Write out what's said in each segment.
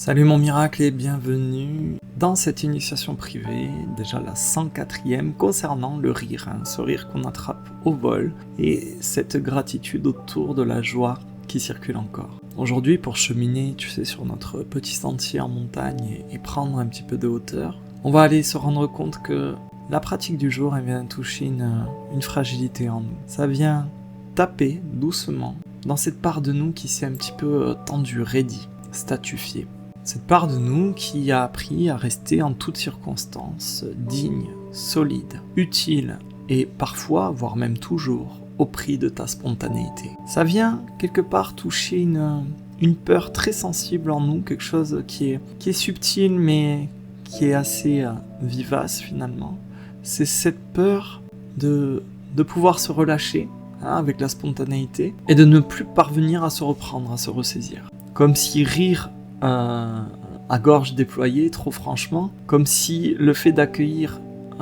Salut mon miracle et bienvenue dans cette initiation privée, déjà la 104e, concernant le rire, ce rire qu'on attrape au vol et cette gratitude autour de la joie qui circule encore. Aujourd'hui, pour cheminer, sur notre petit sentier en montagne et prendre un petit peu de hauteur, on va aller se rendre compte que la pratique du jour, elle vient toucher une fragilité en nous. Ça vient taper doucement dans cette part de nous qui s'est un petit peu tendue, raidie, statufiée. Cette part de nous qui a appris à rester en toutes circonstances digne, solide, utile et parfois, voire même toujours, au prix de ta spontanéité. Ça vient quelque part toucher une peur très sensible en nous, quelque chose qui est subtil mais qui est assez vivace finalement. C'est cette peur de pouvoir se relâcher avec la spontanéité et de ne plus parvenir à se reprendre, à se ressaisir. Comme si rire à gorge déployée, trop franchement, comme si le fait d'accueillir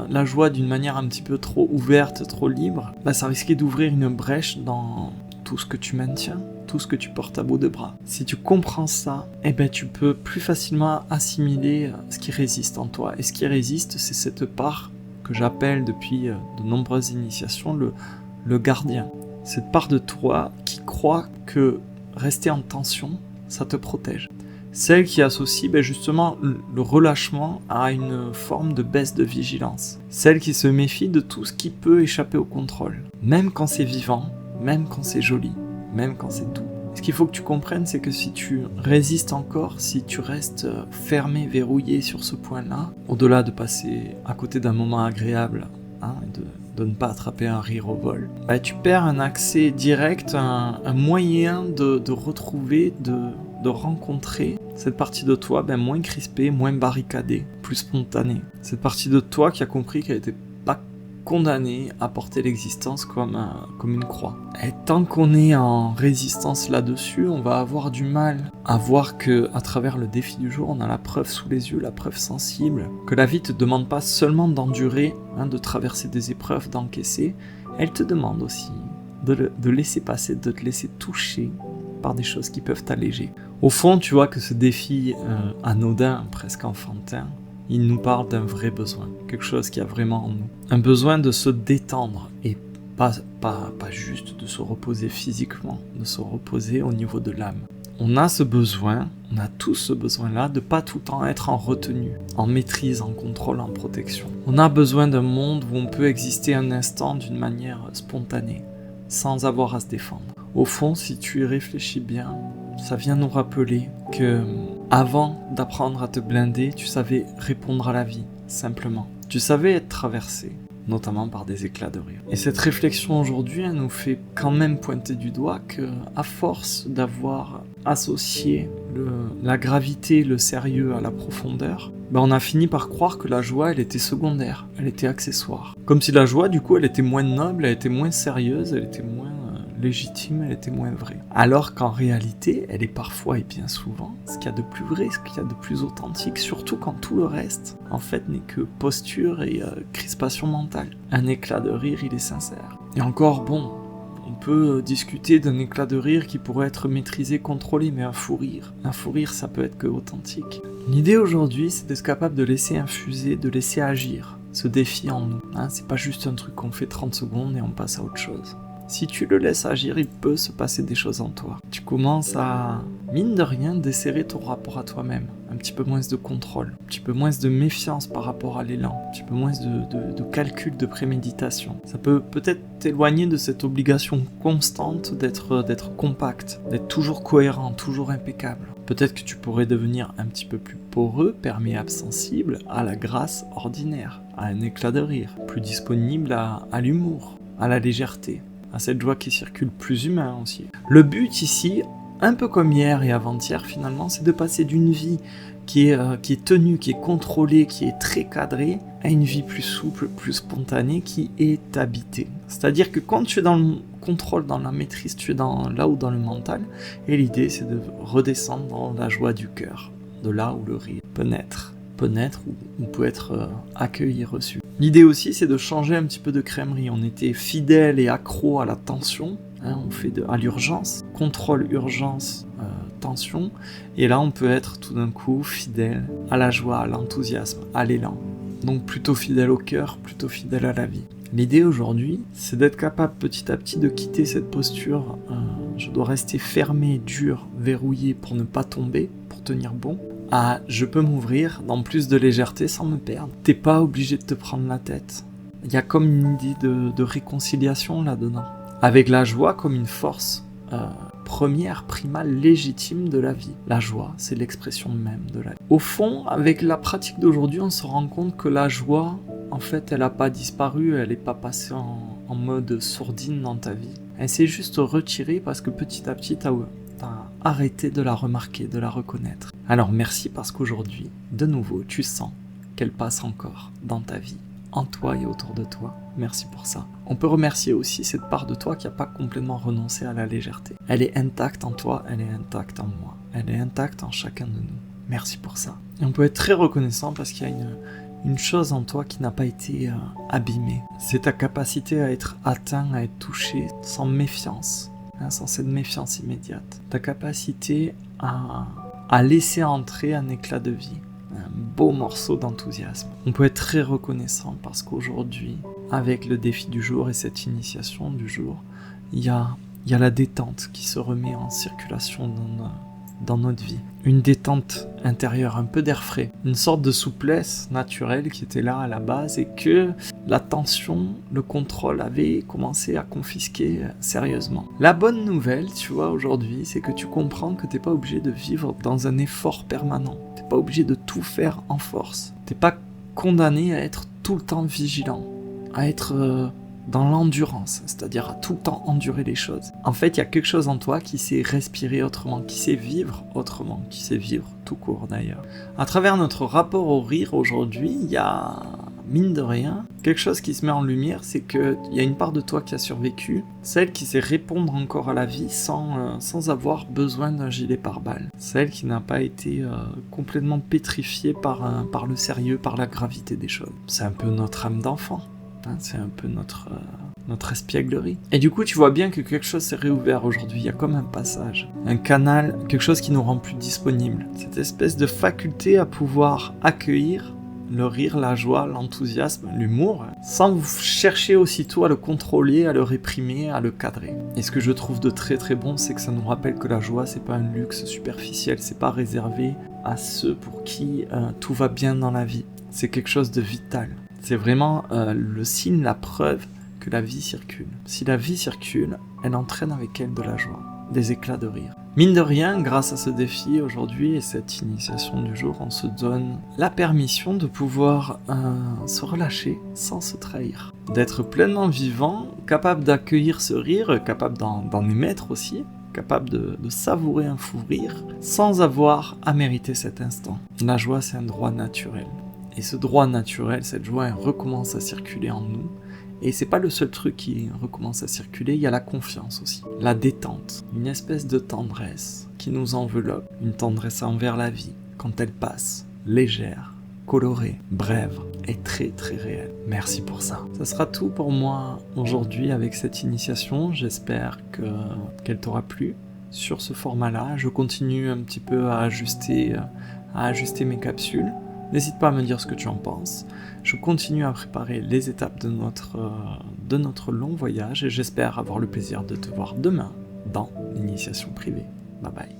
la joie d'une manière un petit peu trop ouverte, trop libre, ça risquait d'ouvrir une brèche dans tout ce que tu maintiens, tout ce que tu portes à bout de bras. Si tu comprends ça, tu peux plus facilement assimiler ce qui résiste en toi. Et ce qui résiste, c'est cette part que j'appelle depuis de nombreuses initiations le gardien. Cette part de toi qui croit que rester en tension, ça te protège. Celle qui associe justement le relâchement à une forme de baisse de vigilance. Celle qui se méfie de tout ce qui peut échapper au contrôle. Même quand c'est vivant, même quand c'est joli, même quand c'est doux. Ce qu'il faut que tu comprennes, c'est que si tu résistes encore, si tu restes fermé, verrouillé sur ce point-là, au-delà de passer à côté d'un moment agréable, de ne pas attraper un rire au vol, tu perds un accès direct, un moyen de retrouver, de rencontrer cette partie de toi moins crispée, moins barricadée, plus spontanée. Cette partie de toi qui a compris qu'elle n'était pas condamnée à porter l'existence comme une croix. Et tant qu'on est en résistance là-dessus, on va avoir du mal à voir que à travers le défi du jour, on a la preuve sous les yeux, la preuve sensible, que la vie te demande pas seulement d'endurer, de traverser des épreuves, d'encaisser, elle te demande aussi de laisser passer, de te laisser toucher par des choses qui peuvent t'alléger. Au fond, tu vois que ce défi anodin, presque enfantin, il nous parle d'un vrai besoin, quelque chose qui a vraiment en nous. Un besoin de se détendre et pas juste de se reposer physiquement, de se reposer au niveau de l'âme. On a ce besoin, on a tous ce besoin-là de pas tout le temps être en retenue, en maîtrise, en contrôle, en protection. On a besoin d'un monde où on peut exister un instant d'une manière spontanée, sans avoir à se défendre. Au fond, si tu y réfléchis bien, ça vient nous rappeler que avant d'apprendre à te blinder, tu savais répondre à la vie, simplement. Tu savais être traversé, notamment par des éclats de rire. Et cette réflexion aujourd'hui, elle nous fait quand même pointer du doigt que, à force d'avoir associé la gravité, le sérieux à la profondeur, on a fini par croire que la joie, elle était secondaire, elle était accessoire. Comme si la joie, du coup, elle était moins noble, elle était moins sérieuse, elle était moins légitime, elle était moins vraie. Alors qu'en réalité, elle est parfois et bien souvent ce qu'il y a de plus vrai, ce qu'il y a de plus authentique, surtout quand tout le reste, en fait, n'est que posture et crispation mentale. Un éclat de rire, il est sincère. Et encore, on peut discuter d'un éclat de rire qui pourrait être maîtrisé, contrôlé, mais un fou rire, ça peut être que authentique. L'idée aujourd'hui, c'est d'être capable de laisser infuser, de laisser agir ce défi en nous. C'est pas juste un truc qu'on fait 30 secondes et on passe à autre chose. Si tu le laisses agir, il peut se passer des choses en toi. Tu commences à, mine de rien, desserrer ton rapport à toi-même. Un petit peu moins de contrôle, un petit peu moins de méfiance par rapport à l'élan, un petit peu moins de calcul, de préméditation. Ça peut peut-être t'éloigner de cette obligation constante d'être compact, d'être toujours cohérent, toujours impeccable. Peut-être que tu pourrais devenir un petit peu plus poreux, perméable, sensible à la grâce ordinaire, à un éclat de rire, plus disponible à l'humour, à la légèreté, à cette joie qui circule, plus humain aussi. Le but ici, un peu comme hier et avant-hier finalement, c'est de passer d'une vie qui est tenue, qui est contrôlée, qui est très cadrée, à une vie plus souple, plus spontanée, qui est habitée. C'est-à-dire que quand tu es dans le contrôle, dans la maîtrise, tu es là où dans le mental, et l'idée c'est de redescendre dans la joie du cœur, de là où le rire peut naître ou peut être accueilli et reçu. L'idée aussi, c'est de changer un petit peu de crèmerie. On était fidèle et accro à la tension, on fait à l'urgence, contrôle urgence, tension, et là on peut être tout d'un coup fidèle à la joie, à l'enthousiasme, à l'élan. Donc plutôt fidèle au cœur, plutôt fidèle à la vie. L'idée aujourd'hui, c'est d'être capable petit à petit de quitter cette posture je dois rester fermé, dur, verrouillé pour ne pas tomber, pour tenir bon, à je peux m'ouvrir dans plus de légèreté sans me perdre. T'es pas obligé de te prendre la tête. Il y a comme une idée de réconciliation là-dedans. Avec la joie comme une force première, primale, légitime de la vie. La joie, c'est l'expression même de la vie. Au fond, avec la pratique d'aujourd'hui, on se rend compte que la joie, en fait, elle n'a pas disparu, elle n'est pas passée en mode sourdine dans ta vie. Elle s'est juste retirée parce que petit à petit, t'as arrêté de la remarquer, de la reconnaître. Alors merci parce qu'aujourd'hui, de nouveau, tu sens qu'elle passe encore dans ta vie, en toi et autour de toi. Merci pour ça. On peut remercier aussi cette part de toi qui n'a pas complètement renoncé à la légèreté. Elle est intacte en toi, elle est intacte en moi. Elle est intacte en chacun de nous. Merci pour ça. Et on peut être très reconnaissant parce qu'il y a une chose en toi qui n'a pas été abîmée. C'est ta capacité à être atteint, à être touché sans méfiance, sans cette méfiance immédiate. Ta capacité à laisser entrer un éclat de vie, un beau morceau d'enthousiasme. On peut être très reconnaissant parce qu'aujourd'hui, avec le défi du jour et cette initiation du jour, il y a la détente qui se remet en circulation dans notre vie. Une détente intérieure, un peu d'air frais, une sorte de souplesse naturelle qui était là à la base et que la tension, le contrôle avait commencé à confisquer sérieusement. La bonne nouvelle, tu vois, aujourd'hui, c'est que tu comprends que t'es pas obligé de vivre dans un effort permanent. T'es pas obligé de tout faire en force. T'es pas condamné à être tout le temps vigilant, à être dans l'endurance, c'est-à-dire à tout le temps endurer les choses. En fait, il y a quelque chose en toi qui sait respirer autrement, qui sait vivre autrement, qui sait vivre tout court d'ailleurs. À travers notre rapport au rire aujourd'hui, il y a, mine de rien, quelque chose qui se met en lumière, c'est qu'il y a une part de toi qui a survécu, celle qui sait répondre encore à la vie sans avoir besoin d'un gilet pare-balles, celle qui n'a pas été complètement pétrifiée par le sérieux, par la gravité des choses. C'est un peu notre âme d'enfant. C'est un peu notre espièglerie. Et du coup, tu vois bien que quelque chose s'est réouvert aujourd'hui. Il y a comme un passage, un canal, quelque chose qui nous rend plus disponibles. Cette espèce de faculté à pouvoir accueillir le rire, la joie, l'enthousiasme, l'humour, sans chercher aussitôt à le contrôler, à le réprimer, à le cadrer. Et ce que je trouve de très très bon, c'est que ça nous rappelle que la joie, c'est pas un luxe superficiel, c'est pas réservé à ceux pour qui tout va bien dans la vie. C'est quelque chose de vital. C'est vraiment le signe, la preuve que la vie circule. Si la vie circule, elle entraîne avec elle de la joie, des éclats de rire. Mine de rien, grâce à ce défi aujourd'hui et cette initiation du jour, on se donne la permission de pouvoir se relâcher sans se trahir. D'être pleinement vivant, capable d'accueillir ce rire, capable d'en émettre aussi, capable de savourer un fou rire, sans avoir à mériter cet instant. La joie, c'est un droit naturel. Et ce droit naturel, cette joie, elle recommence à circuler en nous. Et c'est pas le seul truc qui recommence à circuler, il y a la confiance aussi. La détente, une espèce de tendresse qui nous enveloppe. Une tendresse envers la vie, quand elle passe, légère, colorée, brève et très très réelle. Merci pour ça. Ça sera tout pour moi aujourd'hui avec cette initiation. J'espère qu'elle t'aura plu. Sur ce format-là, je continue un petit peu à ajuster mes capsules. N'hésite pas à me dire ce que tu en penses. Je continue à préparer les étapes de notre long voyage et j'espère avoir le plaisir de te voir demain dans l'initiation privée. Bye bye.